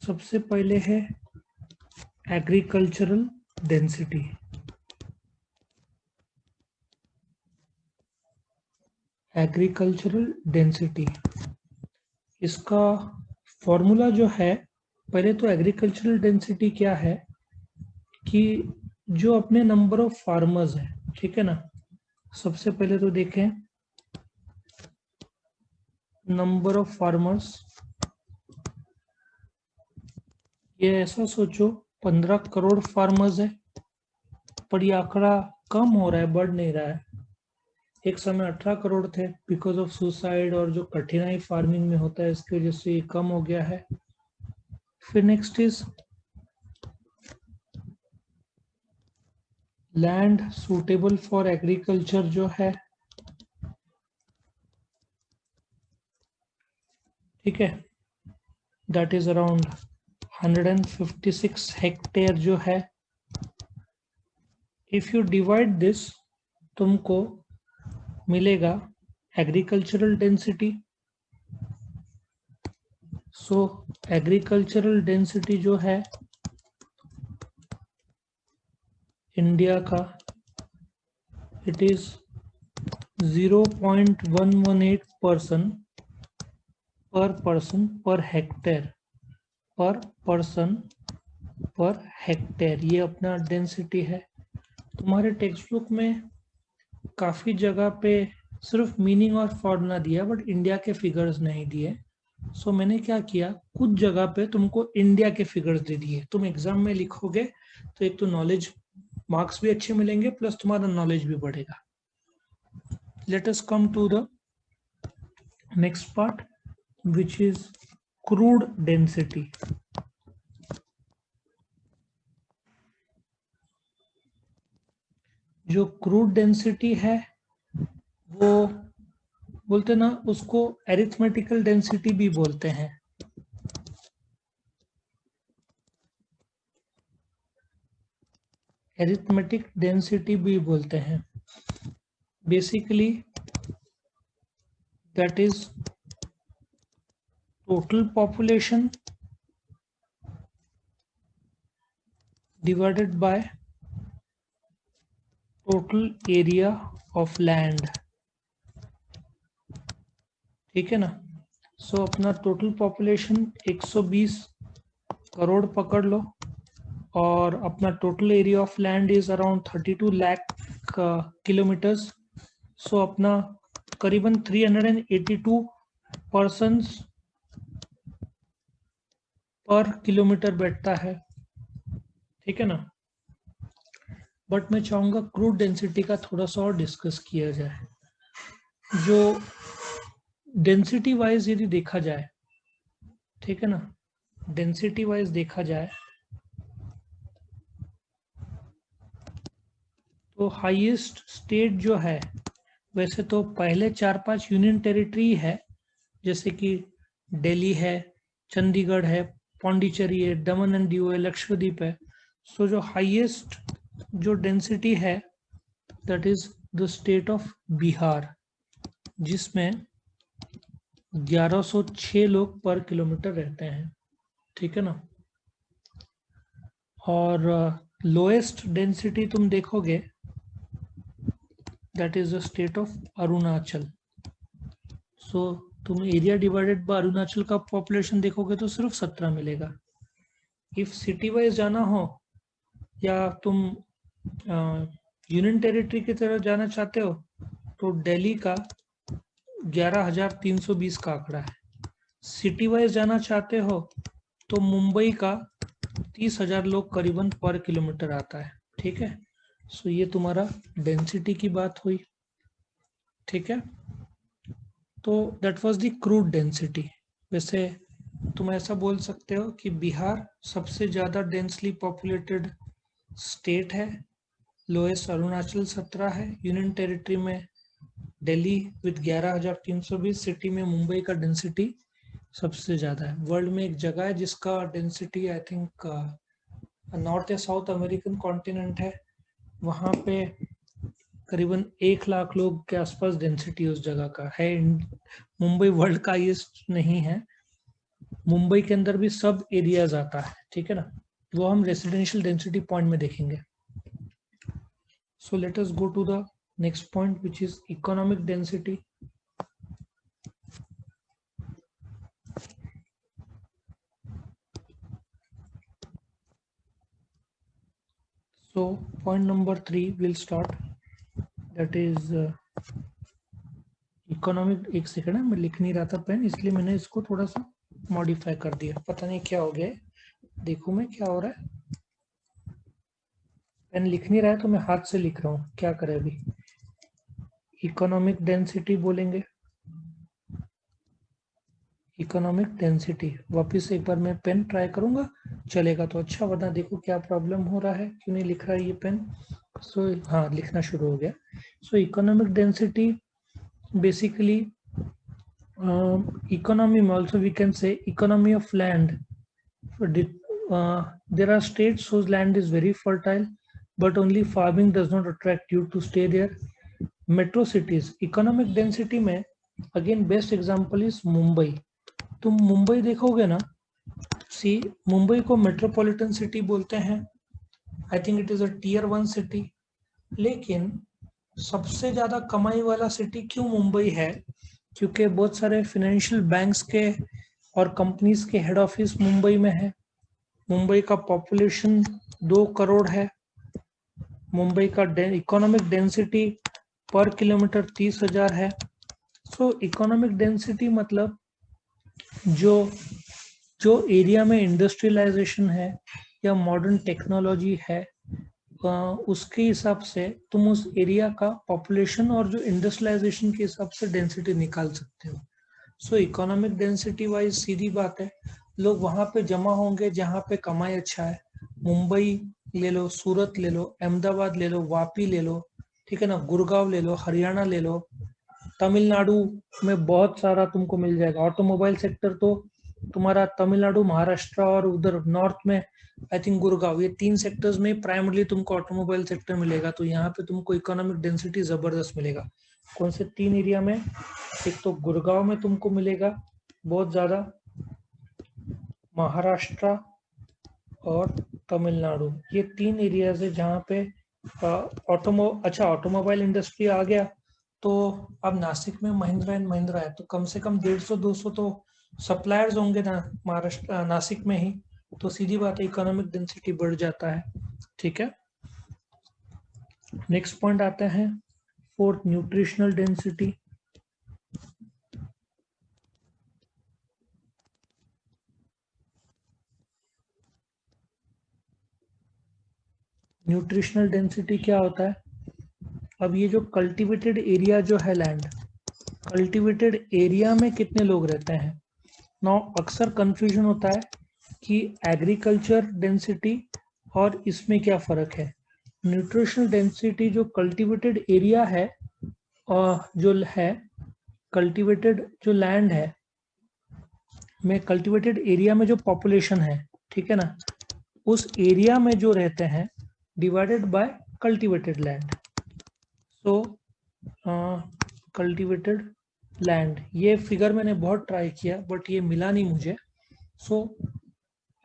सबसे पहले है एग्रीकल्चरल डेंसिटी। एग्रीकल्चरल डेंसिटी, इसका फॉर्मूला जो है, पहले तो एग्रीकल्चरल डेंसिटी क्या है कि जो अपने नंबर ऑफ फार्मर्स है, ठीक है ना। सबसे पहले तो देखें नंबर ऑफ फार्मर्स, ये ऐसा सोचो 15 करोड़ फार्मर्स है, पर ये आंकड़ा कम हो रहा है, बढ़ नहीं रहा है। एक समय 18 करोड़ थे, बिकॉज ऑफ सुसाइड और जो कठिनाई फार्मिंग में होता है इसकी वजह से ये कम हो गया है। फिर next is land suitable for agriculture जो है, ठीक है, दैट इज अराउंड 156 हेक्टेयर जो है। इफ यू डिवाइड दिस, तुमको मिलेगा एग्रीकल्चरल डेंसिटी। सो एग्रीकल्चरल डेंसिटी जो है इंडिया का, it is 0.118 person per hectare per hectare, ये अपना डेंसिटी है। तुम्हारे टेक्स्ट बुक में काफ़ी जगह पे सिर्फ मीनिंग और फॉर्मूला दिया, बट इंडिया के फिगर्स नहीं दिए। सो मैंने क्या किया, कुछ जगह पे तुमको इंडिया के फिगर्स दे दिए। तुम एग्जाम में लिखोगे तो एक तो नॉलेज मार्क्स भी अच्छे मिलेंगे, प्लस तुम्हारा नॉलेज भी बढ़ेगा। Let us come to the next part, which is crude density. जो क्रूड डेंसिटी है वो बोलते ना, उसको एरिथमेटिकल डेंसिटी भी बोलते हैं। एरिथमेटिक डेंसिटी भी बोलते हैं। Basically that is total population divided by total area of land, ठीक है ना। सो अपना टोटल पॉपुलेशन 120 करोड़ पकड़ लो, और अपना total area of land is around 32 lakh kilometres. So अपना करीबन 382 पर्सन्स पर किलोमीटर बैठता है, ठीक है ना। बट मैं चाहूँगा क्रूड डेंसिटी का थोड़ा सा और डिस्कस किया जाए। जो डेंसिटी वाइज यदि देखा जाए, ठीक है ना, डेंसिटी वाइज देखा जाए तो हाईएस्ट स्टेट जो है, वैसे तो पहले 4-5 यूनियन टेरिटरी है, जैसे कि दिल्ली है, चंडीगढ़ है, पौंडीचेरी है, दमन एंड दीव है, लक्षद्वीप है। सो जो हाईएस्ट जो डेंसिटी है that is the state of Bihar, जिसमें 1106 लोग पर किलोमीटर रहते हैं, ठीक है ना। और लोएस्ट डेंसिटी तुम देखोगे that is the state of Arunachal. So तुम एरिया डिवाइडेड बाय अरुणाचल का पॉपुलेशन देखोगे तो सिर्फ 17 मिलेगा। इफ सिटी वाइज जाना हो या तुम यूनियन टेरिटरी की तरफ जाना चाहते हो तो दिल्ली का 11,320 का आंकड़ा है। सिटी वाइज जाना चाहते हो तो मुंबई का 30,000 लोग करीबन पर किलोमीटर आता है, ठीक है। सो ये तुम्हारा डेंसिटी की बात हुई, ठीक है। तो that was the crude density. वैसे तुम ऐसा बोल सकते हो कि बिहार सबसे ज़्यादा डेंसली पॉपुलेटेड स्टेट है, लोएस्ट अरुणाचल 17 है, यूनियन टेरिटरी में दिल्ली विद 11,320, सिटी में मुंबई का डेंसिटी सबसे ज़्यादा है। वर्ल्ड में एक जगह है जिसका डेंसिटी आई थिंक नॉर्थ या साउथ अमेरिकन कॉन्टिनेंट है, वहाँ पे करीबन 1 लाख लोग के आसपास डेंसिटी उस जगह का है। मुंबई वर्ल्ड का हाईएस्ट नहीं है, मुंबई के अंदर भी सब एरियाज आता है, ठीक है ना, वो हम रेसिडेंशियल डेंसिटी पॉइंट में देखेंगे। So let us go to the next point which is economic density. So point number 3 we'll start, that is economic. एक सेकंड है, मैं लिख नहीं रहा था पेन, इसलिए मैंने इसको थोड़ा सा मॉडिफाई कर दिया, पता नहीं क्या हो गया है। देखूं मैं क्या हो रहा है, पेन लिख नहीं रहा है तो मैं हाथ से लिख रहा हूँ, क्या करें अभी। इकोनॉमिक डेंसिटी बोलेंगे, इकोनॉमिक डेंसिटी। वापिस एक बार मैं पेन ट्राई करूंगा, चलेगा तो अच्छा, वरना देखो क्या प्रॉब्लम हो रहा है, क्यों नहीं लिख रहा है ये पेन। सो हाँ, लिखना शुरू हो गया। सो economic density basically economy also we can say economy of land. There are states whose land is very fertile but only farming does not attract you to stay there. Metro cities economic density में again best example is Mumbai. तुम मुंबई देखोगे ना, सी मुंबई को metropolitan city बोलते हैं, I think it is a tier 1 city. लेकिन सबसे ज्यादा कमाई वाला सिटी क्यों मुंबई है? क्योंकि बहुत सारे फाइनेंशियल बैंक्स के और कंपनीज के हेड ऑफिस मुंबई में है। मुंबई का पॉपुलेशन 2 करोड़ है। मुंबई का इकोनॉमिक डेंसिटी पर किलोमीटर 30,000 है। सो इकोनॉमिक डेंसिटी मतलब जो एरिया में इंडस्ट्रियलाइजेशन है या मॉडर्न टेक्नोलॉजी है, उसके हिसाब से तुम उस एरिया का पॉपुलेशन और जो इंडस्ट्रियलाइजेशन के हिसाब से डेंसिटी निकाल सकते हो। सो इकोनॉमिक डेंसिटी वाइज सीधी बात है, लोग वहां पे जमा होंगे जहां पे कमाई अच्छा है। मुंबई ले लो, सूरत ले लो, अहमदाबाद ले लो, वापी ले लो, ठीक है ना, गुड़गांव ले लो, हरियाणा ले लो, तमिलनाडु में बहुत सारा तुमको मिल जाएगा। ऑटोमोबाइल सेक्टर तो तुम्हारा तमिलनाडु, महाराष्ट्र और उधर नॉर्थ में आई थिंक गुड़गांव, ये 3 सेक्टर्स में प्राइमरली तुमको ऑटोमोबाइल सेक्टर मिलेगा। तो यहाँ पे तुमको इकोनॉमिक डेंसिटी जबरदस्त मिलेगा। कौन से 3 एरिया में? एक तो गुड़गांव में तुमको मिलेगा बहुत ज्यादा, महाराष्ट्र और तमिलनाडु, ये 3 एरियाज है जहाँ पे ऑटोमोबाइल इंडस्ट्री आ गया तो अब नासिक में महिंद्रा एंड महिंद्रा है, तो कम से कम 150-200 तो सप्लायर्स होंगे ना महाराष्ट्र नासिक में ही, तो सीधी बात है इकोनॉमिक डेंसिटी बढ़ जाता है, ठीक है। नेक्स्ट पॉइंट आते हैं 4th nutritional density. Nutritional density क्या होता है? अब ये जो कल्टीवेटेड एरिया जो है लैंड, कल्टीवेटेड एरिया में कितने लोग रहते हैं। नाउ अक्सर कंफ्यूजन होता है कि एग्रीकल्चर डेंसिटी और इसमें क्या फर्क है। न्यूट्रिशनल डेंसिटी जो कल्टीवेटेड एरिया है और जो है कल्टीवेटेड जो लैंड है में, कल्टीवेटेड एरिया में जो पॉपुलेशन है, ठीक है ना, उस एरिया में जो रहते हैं divided by cultivated land. So cultivated land, ये फिगर मैंने बहुत ट्राई किया बट ये मिला नहीं मुझे। सो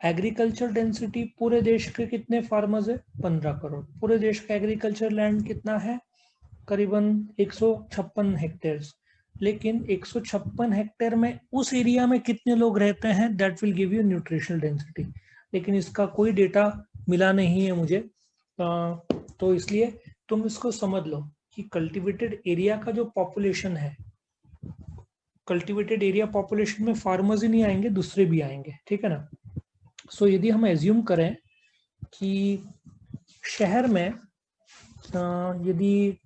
एग्रीकल्चर डेंसिटी पूरे देश के कितने फार्मर्स है? 15 करोड़। पूरे देश का एग्रीकल्चर लैंड कितना है? करीबन 156 हेक्टेयर्स। लेकिन 156 हेक्टेयर में उस एरिया में कितने लोग रहते हैं, that will give you nutritional density. लेकिन इसका कोई डेटा मिला नहीं है मुझे, तो इसलिए तुम इसको समझ लो कि कल्टीवेटेड एरिया का जो पॉपुलेशन है, कल्टीवेटेड एरिया पॉपुलेशन में फार्मर्स ही नहीं आएंगे, दूसरे भी आएंगे, ठीक है ना। सो यदि हम एज्यूम करें कि शहर में यदि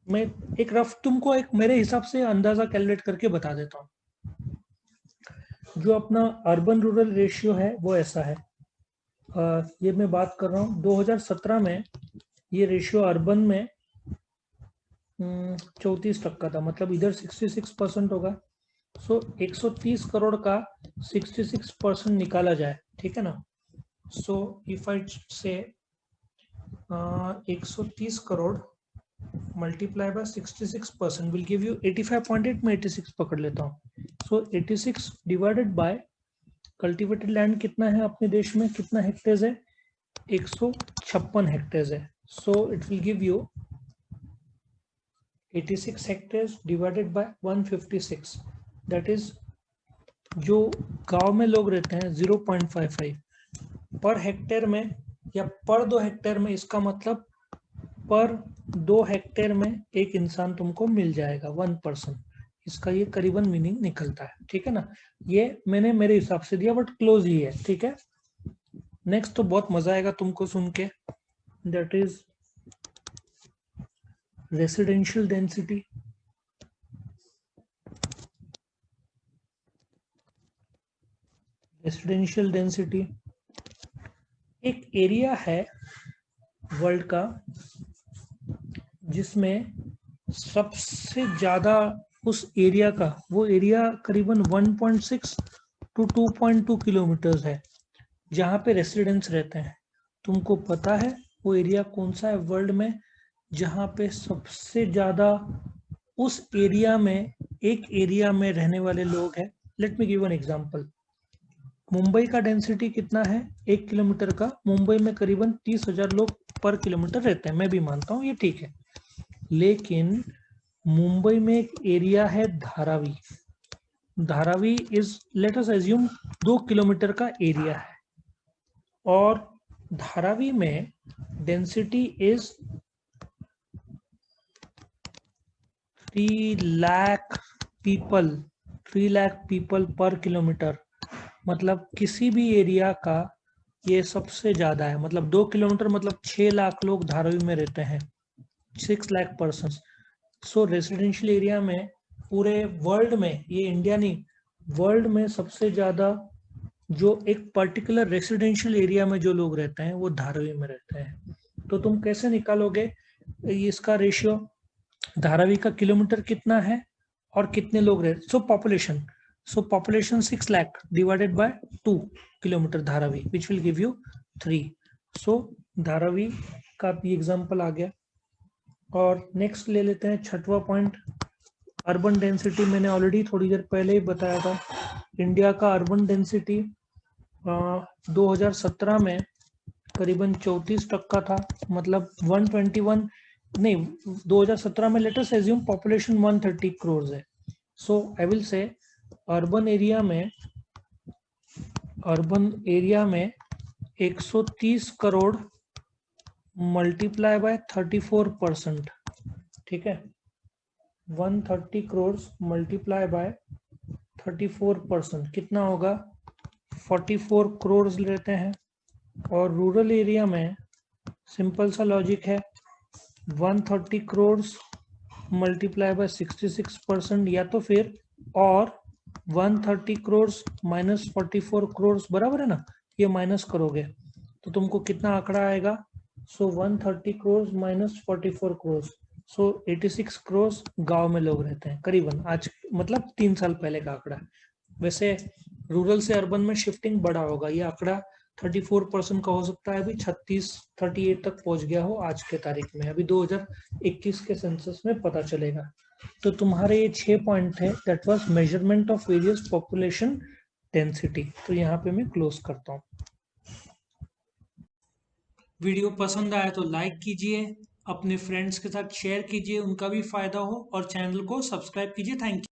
मैं एक रफ तुमको एक मेरे हिसाब से अंदाजा कैलकुलेट करके बता देता हूँ, जो अपना अर्बन रूरल रेशियो है वो ऐसा है। ये मैं बात कर रहा हूँ 2017 में, ये रेशियो अर्बन में 34% था, मतलब इधर 66% होगा। सो 130 करोड़ का 66% निकाला जाए, ठीक है ना। सो इफ आई से 130 crore multiply by 66% will give you 85.8 में 86 पकड़ लेता हूँ. सो 86 डिवाइडेड बाय कल्टिवेटेड लैंड कितना है अपने देश में, कितना हेक्टेयर है, 156 हेक्टेयर है. So it will give you 86 hectare divided by 156, that is जो गांव में लोग रहते हैं 0.55 पर हेक्टेयर में या पर 2 हेक्टेयर में. इसका मतलब पर 2 हेक्टेयर में एक इंसान तुमको मिल जाएगा, 1 पर्सन. इसका ये करीबन मीनिंग निकलता है. ठीक है ना, ये मैंने मेरे हिसाब से दिया बट क्लोज ही है. ठीक है, नेक्स्ट तो बहुत मजा आएगा तुमको सुन के, that is residential density. Residential density एक एरिया है वर्ल्ड का जिसमें सबसे ज्यादा उस एरिया का, वो एरिया करीबन 1.6 to 2.2 किलोमीटर है जहाँ पे रेसिडेंट्स रहते हैं. तुमको पता है वो एरिया कौन सा है वर्ल्ड में जहाँ पे सबसे ज्यादा उस एरिया में, एक एरिया में रहने वाले लोग हैं? Let me give an example. Mumbai का डेंसिटी कितना है 1 किलोमीटर का? मुंबई में करीबन 30,000 लोग पर किलोमीटर रहते हैं, मैं भी मानता हूँ ये ठीक है. लेकिन मुंबई में एक एरिया है Dharavi. Dharavi is, let us assume 2 kilometre का एरिया है और धारावी में डेंसिटी इज 3 लाख पीपल पर किलोमीटर. मतलब किसी भी एरिया का ये सबसे ज्यादा है. मतलब 2 किलोमीटर मतलब 6 लाख लोग धारावी में रहते हैं, 6 लाख पर्सन. सो रेसिडेंशियल एरिया में पूरे वर्ल्ड में, ये इंडिया नहीं, वर्ल्ड में सबसे ज्यादा जो एक पर्टिकुलर रेसिडेंशियल एरिया में जो लोग रहते हैं वो धारावी में रहते हैं. तो तुम कैसे निकालोगे इसका रेशियो? धारावी का किलोमीटर कितना है और कितने लोग रहते? सो population 6 lakh divided by 2 kilometre Dharavi, which will give you 3. सो धारावी का भी एग्जांपल आ गया. और नेक्स्ट ले लेते हैं 6वां पॉइंट, अर्बन डेंसिटी. मैंने ऑलरेडी थोड़ी देर पहले ही बताया था. इंडिया का अर्बन डेंसिटी 2017 में करीबन 34% था. मतलब 121 नहीं, 2017 में लेटेस्ट एज्यूम पॉपुलेशन 130 करोड़ है. So I will say urban area में 130 करोड़ मल्टीप्लाई बाय 34%. ठीक है, 130 करोड़ मल्टीप्लाई बाय 34% कितना होगा? 44 करोड़ लेते हैं. और रूरल एरिया में सिंपल सा लॉजिक है, 130 करोड़ मल्टीप्लाई बाय 66%, या तो फिर और 130 करोड़ माइनस 44 करोड़ बराबर है ना, ये माइनस करोगे तो तुमको कितना आंकड़ा आएगा? सो 130 करोड़ माइनस 44 करोड़, सो 86 करोड़ गांव में लोग रहते हैं करीबन. आज मतलब 3 साल पहले का आंकड़ा. वैसे रूरल से अर्बन में शिफ्टिंग बड़ा होगा, ये आंकड़ा 34% का हो सकता है, अभी 38 तक पहुंच गया हो आज के तारीख में. अभी 2021 के सेंसस में पता चलेगा. तो तुम्हारे ये 6 पॉइंट थे, that was measurement of various population density. तो यहाँ पे मैं क्लोज करता हूँ. वीडियो पसंद आया तो लाइक कीजिए, अपने फ्रेंड्स के साथ शेयर कीजिए, उनका भी फायदा हो, और चैनल को सब्सक्राइब कीजिए. Thank you.